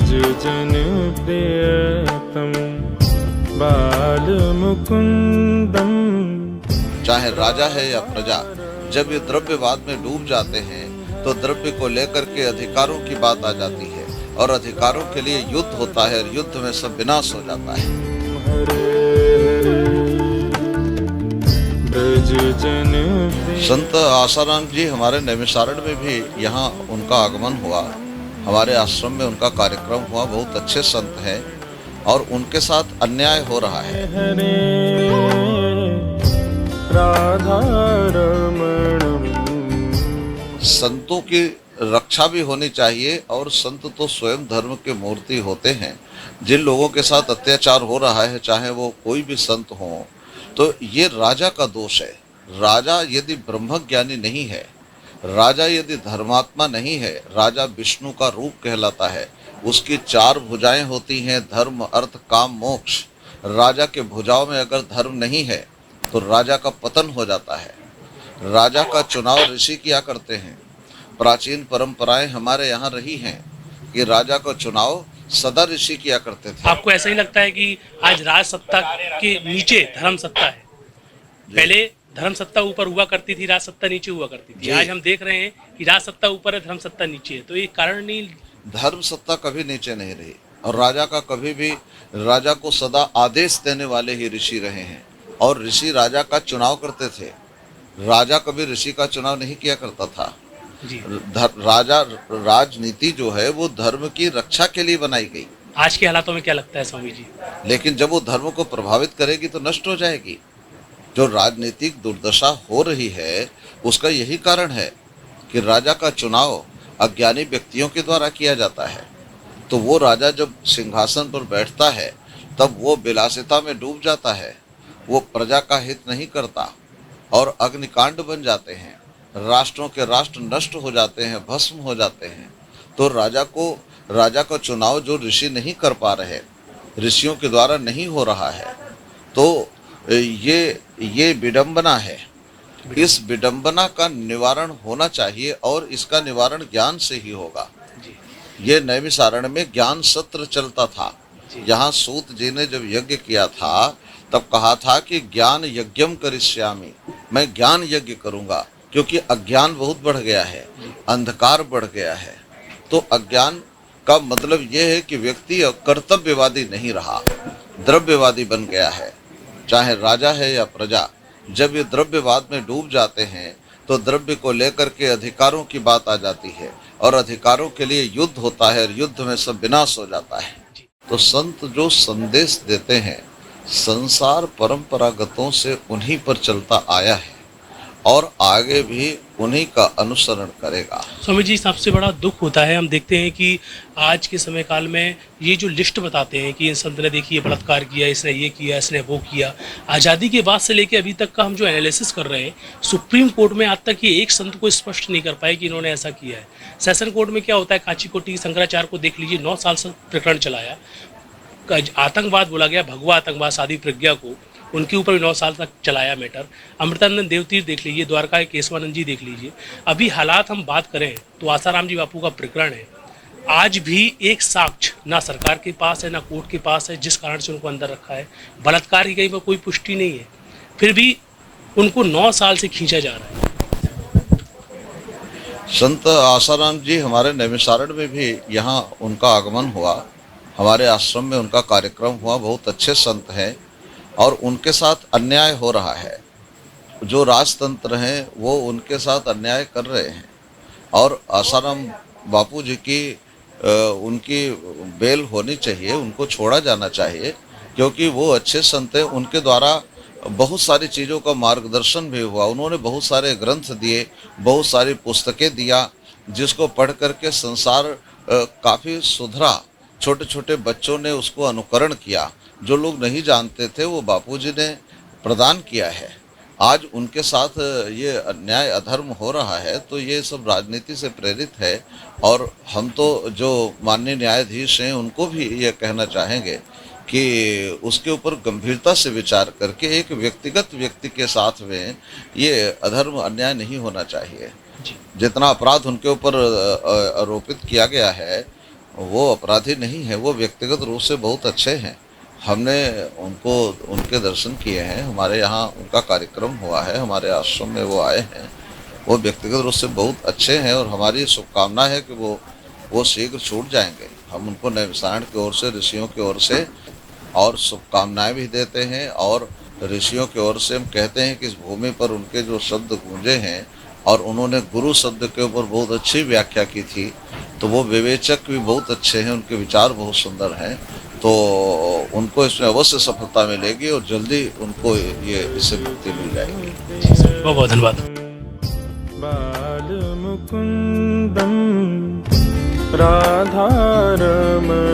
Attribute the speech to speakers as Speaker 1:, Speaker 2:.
Speaker 1: जन प्रियतम बाल मुकुंदम।
Speaker 2: चाहे राजा है या प्रजा, जब ये द्रव्यवाद में डूब जाते हैं तो द्रव्य को लेकर के अधिकारों की बात आ जाती है और अधिकारों के लिए युद्ध होता है और युद्ध में सब विनाश हो जाता है। संत आसाराम जी हमारे नैमिषारण्य में भी यहाँ उनका आगमन हुआ, हमारे आश्रम में उनका कार्यक्रम हुआ। बहुत अच्छे संत हैं और उनके साथ अन्याय हो रहा है। संतों की रक्षा भी होनी चाहिए और संत तो स्वयं धर्म के मूर्ति होते हैं। जिन लोगों के साथ अत्याचार हो रहा है, चाहे वो कोई भी संत हो, तो ये राजा का दोष है। राजा यदि ब्रह्मज्ञानी नहीं है, राजा यदि धर्मात्मा नहीं है, राजा विष्णु का रूप कहलाता है। उसकी 4 भुजाएं होती हैं, धर्म अर्थ काम मोक्ष। राजा के भुजाओं में अगर धर्म नहीं है तो राजा का पतन हो जाता है। राजा का चुनाव ऋषि किया करते हैं। प्राचीन परंपराएं हमारे यहाँ रही हैं कि राजा का चुनाव सदा ऋषि किया करते थे।
Speaker 3: आपको ऐसा ही लगता है कि आज राज सत्ता के नीचे धर्म सत्ता है? पहले धर्म सत्ता ऊपर हुआ करती थी, राज सत्ता नीचे हुआ करती थी। आज हम देख रहे हैं कि राज सत्ता ऊपर है, धर्म सत्ता नीचे है। तो ये कारण नहीं?
Speaker 2: धर्म सत्ता कभी नीचे नहीं रही और राजा का कभी भी, राजा को सदा आदेश देने वाले ही ऋषि रहे हैं और ऋषि राजा का चुनाव करते थे। राजा कभी ऋषि का चुनाव नहीं किया करता था
Speaker 3: जी।
Speaker 2: राजा राजनीति जो है वो धर्म की रक्षा के लिए बनाई गई।
Speaker 3: आज के हालातों में क्या लगता है स्वामी जी?
Speaker 2: लेकिन जब वो धर्म को प्रभावित करेगी तो नष्ट हो जाएगी। जो राजनीतिक दुर्दशा हो रही है उसका यही कारण है कि राजा का चुनाव अज्ञानी व्यक्तियों के द्वारा किया जाता है। तो वो राजा जब सिंहासन पर बैठता है तब वो विलासिता में डूब जाता है, वो प्रजा का हित नहीं करता और अग्निकांड बन जाते हैं। राष्ट्रों के राष्ट्र नष्ट हो जाते हैं, भस्म हो जाते हैं। तो राजा का चुनाव जो ऋषि नहीं कर पा रहे, ऋषियों के द्वारा नहीं हो रहा है, तो ये विडंबना है। इस विडंबना का निवारण होना चाहिए और इसका निवारण ज्ञान से ही होगा। ये नैमिषारण्य में ज्ञान सत्र चलता था। यहाँ सूत जी ने जब यज्ञ किया था तब कहा था कि ज्ञान यज्ञम करिष्यामि, मैं ज्ञान यज्ञ करूँगा, क्योंकि अज्ञान बहुत बढ़ गया है, अंधकार बढ़ गया है। तो अज्ञान का मतलब यह है कि व्यक्ति कर्तव्यवादी नहीं रहा, द्रव्यवादी बन गया है। चाहे राजा है या प्रजा, जब ये द्रव्यवाद में डूब जाते हैं तो द्रव्य को लेकर के अधिकारों की बात आ जाती है और अधिकारों के लिए युद्ध होता है और युद्ध में सब विनाश हो जाता है। तो संत जो संदेश देते हैं, संसार परंपरागतों से उन्हीं पर चलता आया है और आगे भी उन्हीं का अनुसरण करेगा।
Speaker 3: स्वामी जी, सबसे बड़ा दुख होता है, हम देखते हैं कि आज के समय काल में ये जो लिस्ट बताते हैं कि इन संत ने देखिए बलात्कार किया, इसने ये किया, इसने वो किया। आज़ादी के बाद से लेकर अभी तक का हम जो एनालिसिस कर रहे हैं, सुप्रीम कोर्ट में आज तक ये एक संत को स्पष्ट नहीं कर पाए कि इन्होंने ऐसा किया है। सेशन कोर्ट में क्या होता है, कांचीकोटि शंकराचार्य को देख लीजिए, 9 साल से प्रकरण चलाया। आतंकवाद बोला गया, भगवा आतंकवाद साधी प्रज्ञा को, उनके ऊपर भी 9 साल तक चलाया मैटर। अमृतानंद देवतीर्थ देख लीजिए, द्वारका के केशवानंद जी देख लीजिए। अभी हालात हम बात करें तो आसाराम जी बापू का प्रकरण है, आज भी एक साक्ष्य ना सरकार के पास है ना कोर्ट के पास है, जिस कारण से उनको अंदर रखा है। बलात्कार की कहीं पर कोई पुष्टि नहीं है, फिर भी उनको 9 साल से खींचा जा रहा है।
Speaker 2: संत आसाराम जी हमारे नैमिषारण्य में भी यहाँ उनका आगमन हुआ, हमारे आश्रम में उनका कार्यक्रम हुआ। बहुत अच्छे संत हैं और उनके साथ अन्याय हो रहा है। जो राजतंत्र हैं वो उनके साथ अन्याय कर रहे हैं और आसाराम बापू जी की उनकी बेल होनी चाहिए, उनको छोड़ा जाना चाहिए, क्योंकि वो अच्छे संत हैं। उनके द्वारा बहुत सारी चीज़ों का मार्गदर्शन भी हुआ। उन्होंने बहुत सारे ग्रंथ दिए, बहुत सारी पुस्तकें दिया, जिसको पढ़ करके संसार काफ़ी सुधरा। छोटे छोटे बच्चों ने उसको अनुकरण किया। जो लोग नहीं जानते थे वो बापूजी ने प्रदान किया है। आज उनके साथ ये अन्याय अधर्म हो रहा है तो ये सब राजनीति से प्रेरित है। और हम तो जो माननीय न्यायाधीश हैं उनको भी ये कहना चाहेंगे कि उसके ऊपर गंभीरता से विचार करके एक व्यक्तिगत व्यक्ति के साथ में ये अधर्म अन्याय नहीं होना चाहिए। जितना अपराध उनके ऊपर आरोपित किया गया है वो अपराधी नहीं है, वो व्यक्तिगत रूप से बहुत अच्छे हैं। हमने उनको उनके दर्शन किए हैं, हमारे यहाँ उनका कार्यक्रम हुआ है, हमारे आश्रम में वो आए हैं। वो व्यक्तिगत रूप से बहुत अच्छे हैं और हमारी शुभकामना है कि वो शीघ्र छूट जाएंगे। हम उनको नैमिषारण्य की ओर से, ऋषियों की ओर से और शुभकामनाएं भी देते हैं, और ऋषियों की ओर से हम कहते हैं कि इस भूमि पर उनके जो शब्द गूंजे हैं और उन्होंने गुरु शब्द के ऊपर बहुत अच्छी व्याख्या की थी, तो वो विवेचक भी बहुत अच्छे हैं, उनके विचार बहुत सुंदर हैं। तो उनको इसमें अवश्य सफलता मिलेगी और जल्दी उनको ये इससे मुक्ति मिल जाएगी।
Speaker 3: बहुत बहुत धन्यवाद।
Speaker 1: बालमुकुन्दं राधारमणं